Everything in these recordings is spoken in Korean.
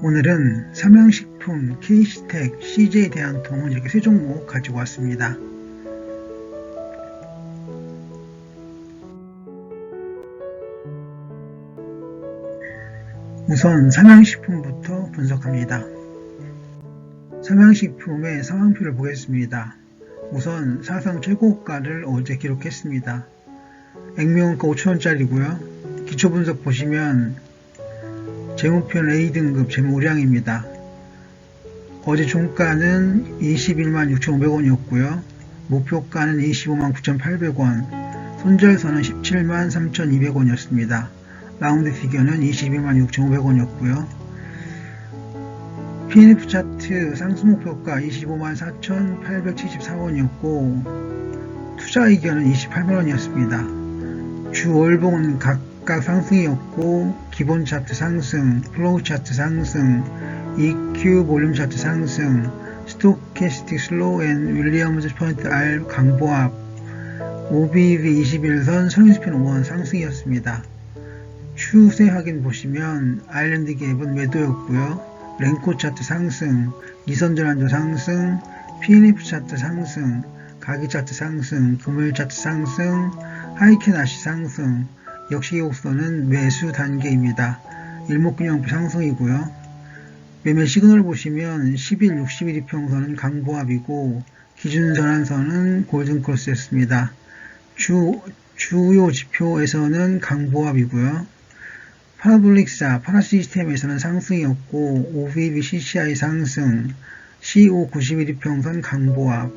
오늘은 삼양식품, KC텍, CJ대한통운 이렇게 세 종목 가지고 왔습니다. 우선 삼양식품부터 분석합니다. 삼양식품의 상황표를 보겠습니다. 우선 사상 최고가를 어제 기록했습니다. 액면가 5,000원짜리고요. 기초분석 보시면 재무편 A등급 재무우량입니다. 어제 종가는 21만 6,500원이었고요. 목표가는 25만 9,800원, 손절선은 17만 3,200원이었습니다. 라운드 피겨는 22만 6,500원이었고요. PNF 차트 상승 목표가 25만 4,874원이었고 투자 의견은 28만원이었습니다. 주 월봉은 각각 상승이었고 기본 차트 상승, 플로우 차트 상승, EQ 볼륨 차트 상승, 스토캐스틱 슬로우 앤 윌리엄스 포인트 R 강보합, OBV 21선 선인스펜 5원 상승이었습니다. 추세 확인 보시면 아일랜드 갭은 매도였고요. 랭코 차트 상승, 이선 전환도 상승, PNF 차트 상승, 가기 차트 상승, 금요일 차트 상승, 하이켄 아시 상승, 역시 곡선은 매수 단계입니다. 일목균형표 상승이고요. 매매 시그널 보시면 10일, 60일 이평선은 강보합이고 기준 전환선은 골든크로스였습니다. 주요 지표에서는 강보합이고요. 파라볼릭사, 파라시스템에서는 상승이었고 OBV CCI 상승, CO 91 이평선 강보합,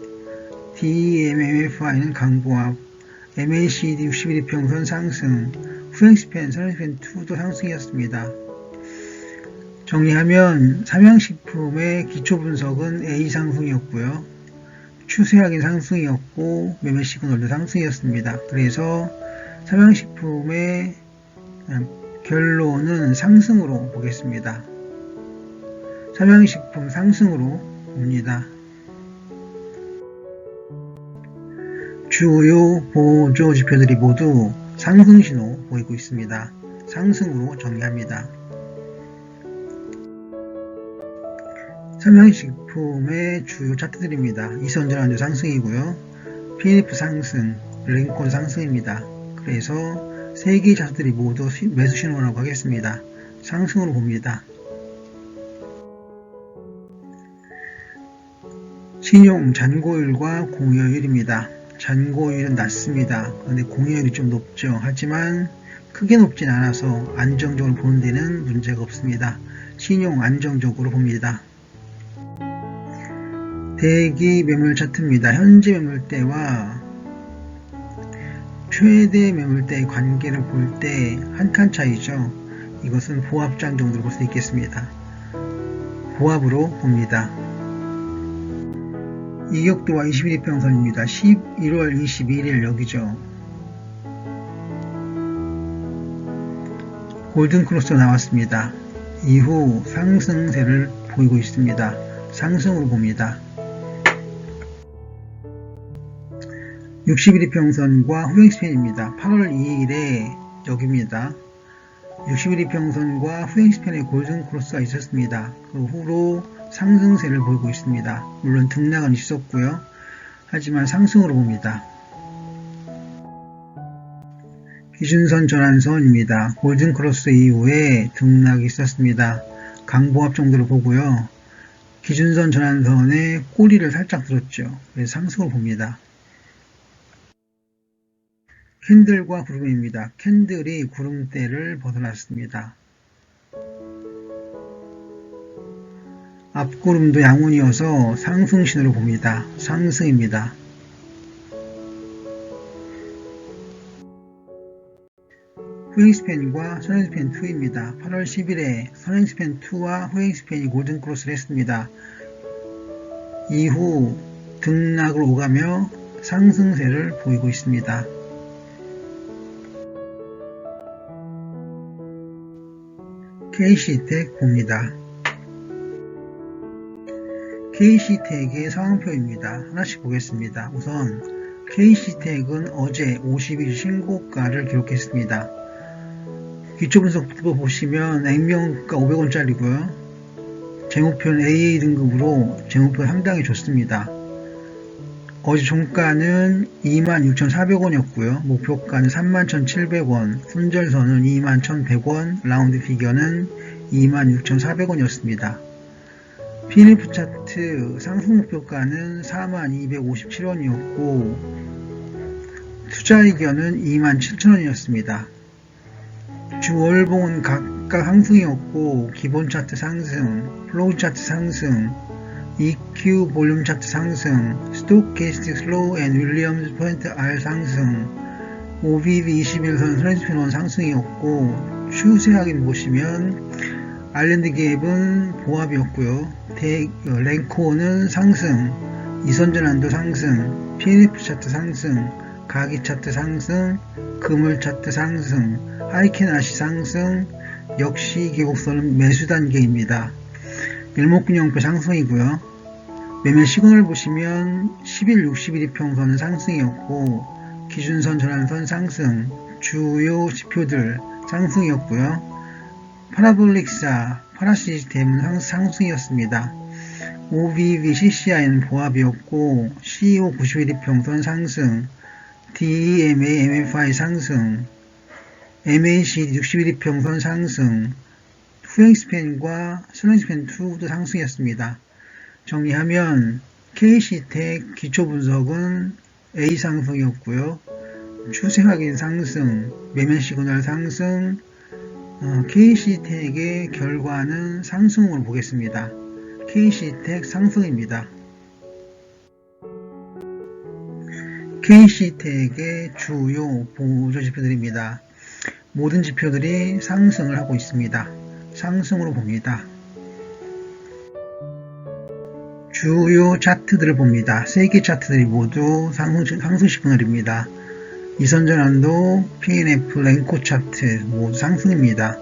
DMMFI는 강보합, MACD 61 이평선 상승, 후행스팬, 선행스팬 2도 상승이었습니다. 정리하면 삼양식품의 기초분석은 A 상승이었고요. 추세 확인 상승이었고 매매 시그널도 상승이었습니다. 그래서 삼양식품의 결론은 상승으로 보겠습니다. 삼양식품 상승으로 봅니다. 주요 보조 지표들이 모두 상승 신호 보이고 있습니다. 상승으로 정리합니다. 삼양식품의 주요 차트들입니다. 이선 전환도 상승이고요. PNF 상승, 랭콘 상승입니다. 그래서 세 개의 차트들이 모두 매수 신호라고 하겠습니다. 상승으로 봅니다. 신용 잔고율과 공여율입니다. 잔고율은 낮습니다. 그런데 공여율이 좀 높죠. 하지만 크게 높진 않아서 안정적으로 보는 데는 문제가 없습니다. 신용 안정적으로 봅니다. 대기 매물 차트입니다. 현재 매물대와 최대 매물대의 관계를 볼 때 한 칸 차이죠. 이것은 보합장 정도로 볼 수 있겠습니다. 보합으로 봅니다. 이격도와 21일평선입니다. 11월 21일 여기죠. 골든크로스 나왔습니다. 이후 상승세를 보이고 있습니다. 상승으로 봅니다. 61일평선과 후행스팬입니다. 8월 2일에 여기입니다. 61일평선과 후행스팬의 골든크로스가 있었습니다. 그 후로 상승세를 보이고 있습니다. 물론 등락은 있었고요. 하지만 상승으로 봅니다. 기준선 전환선입니다. 골든크로스 이후에 등락이 있었습니다. 강보합 정도로 보고요. 기준선 전환선에 꼬리를 살짝 들었죠. 그래서 상승으로 봅니다. 캔들과 구름입니다. 캔들이 구름대를 벗어났습니다. 앞구름도 양운이어서 상승 신호를 봅니다. 상승입니다. 후행스팬과 선행스팬 2입니다. 8월 10일에 선행스팬 2와 후행스팬이 골든크로스를 했습니다. 이후 등락을 오가며 상승세를 보이고 있습니다. KC텍 봅니다. KC텍의 상황표입니다. 하나씩 보겠습니다. 우선 KC텍은 어제 50일 신고가를 기록했습니다. 기초분석도 보시면 액면가 500원짜리고요. 재목표는 AA 등급으로 재목표 상당히 좋습니다. 어제 종가는 26,400원이었고요. 목표가는 31,700원, 손절선은 21,100원, 라운드 피겨는 26,400원이었습니다. PNF 차트 상승 목표가는 42,257원이었고 투자 의견은 27,000원이었습니다. 주 월봉은 각각 상승이었고 기본 차트 상승, 플로우 차트 상승, EQ 볼륨 차트 상승, 스토캐스틱 슬로우 앤 윌리엄스 포인트 R 상승, OBV 21선 트랜스피논 상승이었고 추세 확인 보시면 아일랜드 갭은 보합이었고요. 랭코는 상승, 이선전환도 상승, PNF 차트 상승, 가기 차트 상승, 그물 차트 상승, 하이켄 아시 상승, 역시 계곡선은 매수 단계입니다. 일목균형표 상승이고요. 매매 시그널 보시면 10일 61이평선은 상승이었고 기준선 전환선 상승, 주요 지표들 상승이었고요. 파라볼릭사, 파라시스템은 상승이었습니다. OBV CCI는 보합이었고 CEO 91이평선 상승, DEMA MFI 상승, MACD 61이평선 상승, 후행스팬과 슬롱스팬2도 상승이었습니다. 정리하면 KC텍 기초분석은 A 상승이었고요. 추세 확인 상승, 매매 시그널 상승, KC텍의 결과는 상승으로 보겠습니다. KC텍 상승입니다. KC텍의 주요 보조지표들입니다. 모든 지표들이 상승을 하고 있습니다. 상승으로 봅니다. 주요 차트들을 봅니다. 3개 차트들이 모두 상승 시그널입니다. 이선전환도 PNF 랭코 차트 모두 상승입니다.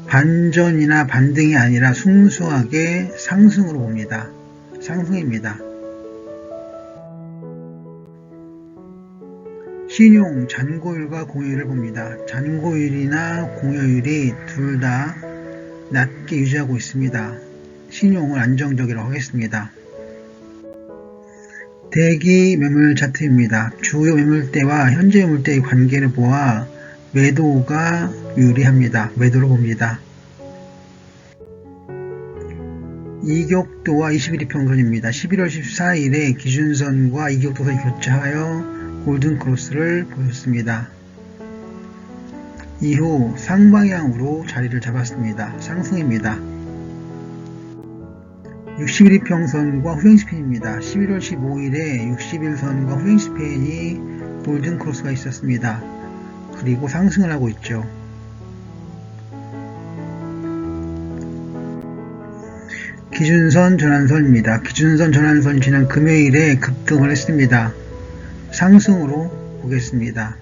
반전이나 반등이 아니라 순수하게 상승으로 봅니다. 상승입니다. 신용 잔고율과 공여율을 봅니다. 잔고율이나 공여율이 둘 다 낮게 유지하고 있습니다. 신용을 안정적이라고 하겠습니다. 대기 매물 차트입니다. 주요 매물대와 현재 매물대의 관계를 보아 매도가 유리합니다. 매도로 봅니다. 이격도와 21이평선입니다. 11월 14일에 기준선과 이격도선이 교차하여 골든크로스를 보였습니다. 이후 상방향으로 자리를 잡았습니다. 상승입니다. 61이평선과 후행스팬입니다. 11월 15일에 61선과 후행스팬이 골든크로스가 있었습니다. 그리고 상승을 하고 있죠. 기준선 전환선입니다. 기준선 전환선이 지난 금요일에 급등을 했습니다. 상승으로 보겠습니다.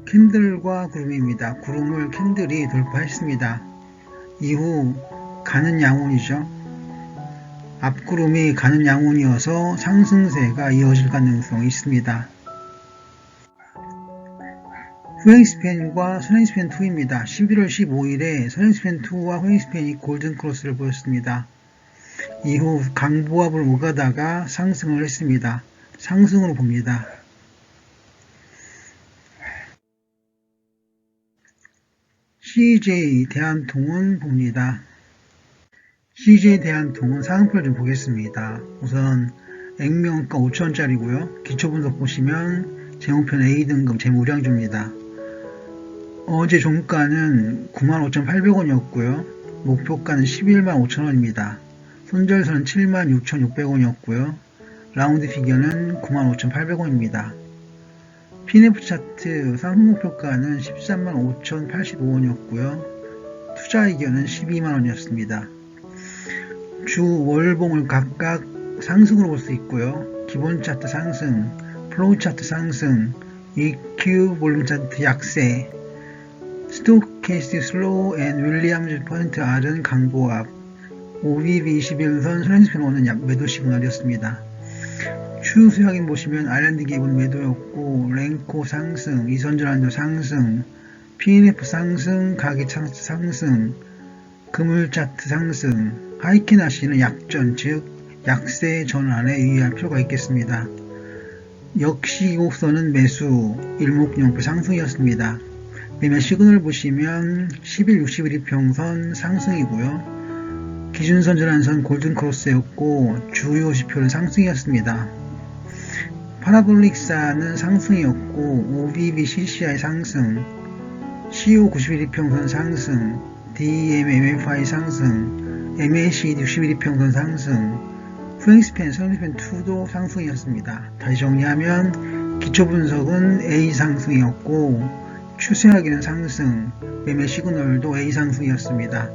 캔들과 구름입니다. 구름을 캔들이 돌파했습니다. 이후 가는 양온이죠. 앞구름이 가는 양온이어서 상승세가 이어질 가능성이 있습니다. 후행스팬과 선행스팬2입니다. 11월 15일에 선행스팬2와 후행스팬이 골든크로스를 보였습니다. 이후 강보합을 오가다가 상승을 했습니다. 상승으로 봅니다. CJ 대한통운 봅니다. CJ 대한통운 상한표를 좀 보겠습니다. 우선 액면가 5,000원짜리고요. 기초분석 보시면 제목표는 A등급 재무량주입니다. 어제 종가는 95,800원이었고요. 목표가는 115,000원입니다. 손절선은 76,600원이었고요. 라운드 피겨는 95,800원입니다. PNF 차트 상승 목표가는 135,085원이었고요. 투자 의견은 12만원이었습니다. 주 월봉을 각각 상승으로 볼 수 있고요. 기본 차트 상승, 플로우 차트 상승, EQ 볼륨 차트 약세, 스토캐스틱 슬로우 앤 윌리엄스 포인트 R은 강보합, OBV 21선 트랜스피논은 매도 시그널이었습니다. 추세 확인 보시면 아일랜드 갭은 매도였고 랭코 상승, 이선전환도 상승, PNF 상승, 가기 차트 상승, 금을 차트 상승, 하이키나시는 약전, 즉 약세 전환에 유의할 필요가 있겠습니다. 역시 이 곡선은 매수, 일목요연표 상승이었습니다. 매매 시그널 보시면 10일, 60일 이평선 상승이고요. 기준선 전환선 골든크로스였고 주요 지표는 상승이었습니다. 파라볼릭사는 상승이었고 OBB CCI 상승, CO 90일 이평선 상승, DEM MFI 상승, MACD 60일 이평선 상승, 후행스팬, 선행스팬2도 상승이었습니다. 다시 정리하면 기초분석은 A 상승이었고 추세하기는 상승, 매매 시그널도 A 상승이었습니다.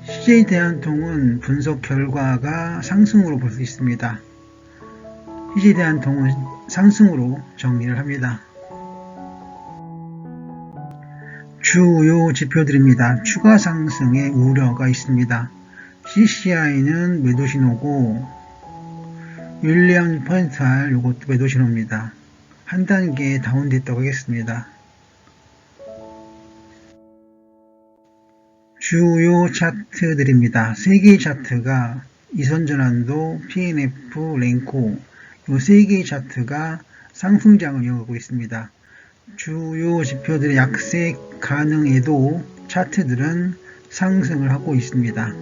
CJ 대한통운 분석 결과가 상승으로 볼 수 있습니다. CJ 대한통운 상승으로 정리를 합니다. 주요 지표들입니다. 추가 상승의 우려가 있습니다. CCI는 매도 신호고 윌리엄 퍼센트알 이것도 매도 신호입니다. 한 단계 다운됐다고 하겠습니다. 주요 차트들입니다. 3개의 차트가 이선전환도, PNF, 랭코 이 3개의 차트가 상승장을 이어가고 있습니다. 주요 지표들의 약세 가능해도 차트들은 상승을 하고 있습니다.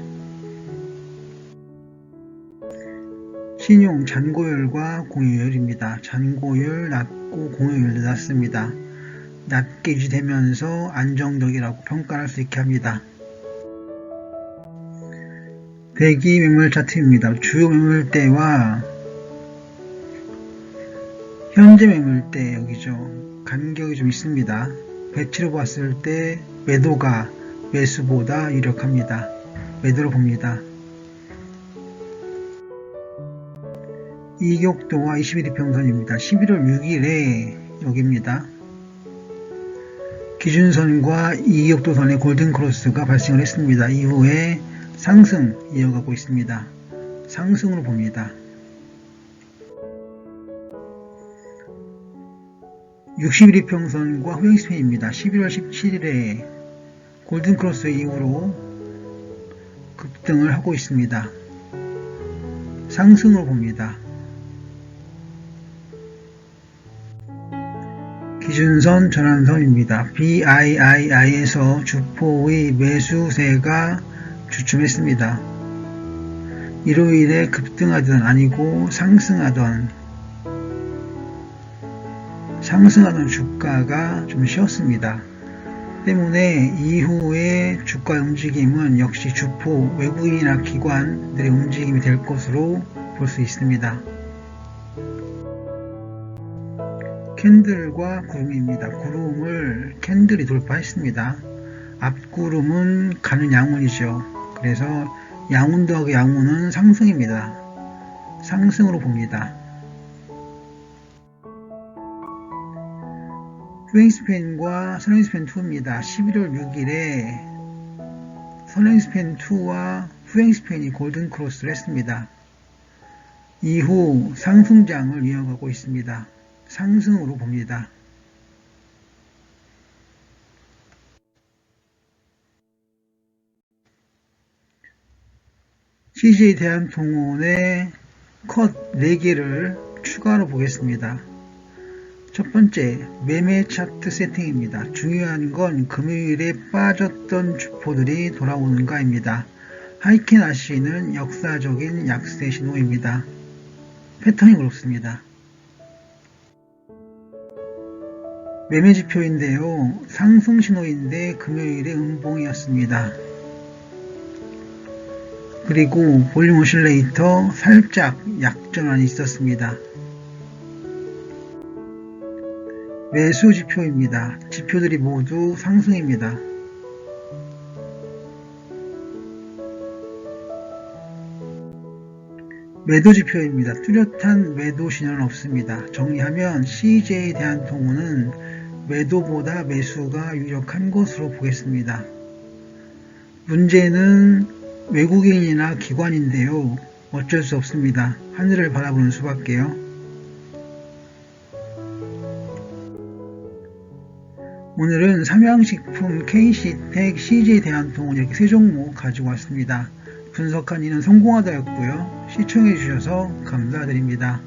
신용 잔고율과 공여율입니다. 잔고율 낮고 공여율도 낮습니다. 낮게 유지되면서 안정적이라고 평가할 수 있게 합니다. 대기 매물 차트입니다. 주요 매물대와 현재 매물대 여기죠. 간격이 좀 있습니다. 배치로 봤을 때 매도가 매수보다 유력합니다. 매도로 봅니다. 이격도와 21 이평선입니다. 11월 6일에 여기입니다. 기준선과 이격도선의 골든크로스가 발생을 했습니다. 이후에 상승 이어가고 있습니다. 상승으로 봅니다. 60일 이평선과 후행스팬입니다. 11월 17일에 골든크로스 이후로 급등을 하고 있습니다. 상승으로 봅니다. 기준선 전환선입니다. BIII에서 주포의 매수세가 주춤했습니다. 일요일에 급등하던 아니고 상승하던 주가가 좀 쉬었습니다. 때문에 이후에 주가 움직임은 역시 주포 외국인이나 기관들의 움직임이 될 것으로 볼 수 있습니다. 캔들과 구름입니다. 구름을 캔들이 돌파했습니다. 앞구름은 가는 양운이죠. 그래서 양운 더하기 양운은 상승입니다. 상승으로 봅니다. 후행스팬과 선행스팬2입니다. 11월 6일에 선행스팬2와 후행스팬이 골든크로스를 했습니다. 이후 상승장을 이어가고 있습니다. 상승으로 봅니다. CJ 대한통운의 컷 4개를 추가로 보겠습니다. 첫 번째, 매매 차트 세팅입니다. 중요한 건 금요일에 빠졌던 주포들이 돌아오는가입니다. 하이켄 아시는 역사적인 약세 신호입니다. 패턴이 그렇습니다. 매매 지표인데요. 상승 신호인데 금요일에 음봉이었습니다. 그리고 볼륨 오실레이터 살짝 약전환이 있었습니다. 매수 지표입니다. 지표들이 모두 상승입니다. 매도 지표입니다. 뚜렷한 매도 신호는 없습니다. 정리하면 CJ 대한통운은 매도보다 매수가 유력한 것으로 보겠습니다. 문제는 외국인이나 기관인데요. 어쩔 수 없습니다. 하늘을 바라보는 수밖에요. 오늘은 삼양식품, KC택, CJ대한통운 이렇게 세 종목 가지고 왔습니다. 분석한 이는 성공하다였고요. 시청해 주셔서 감사드립니다.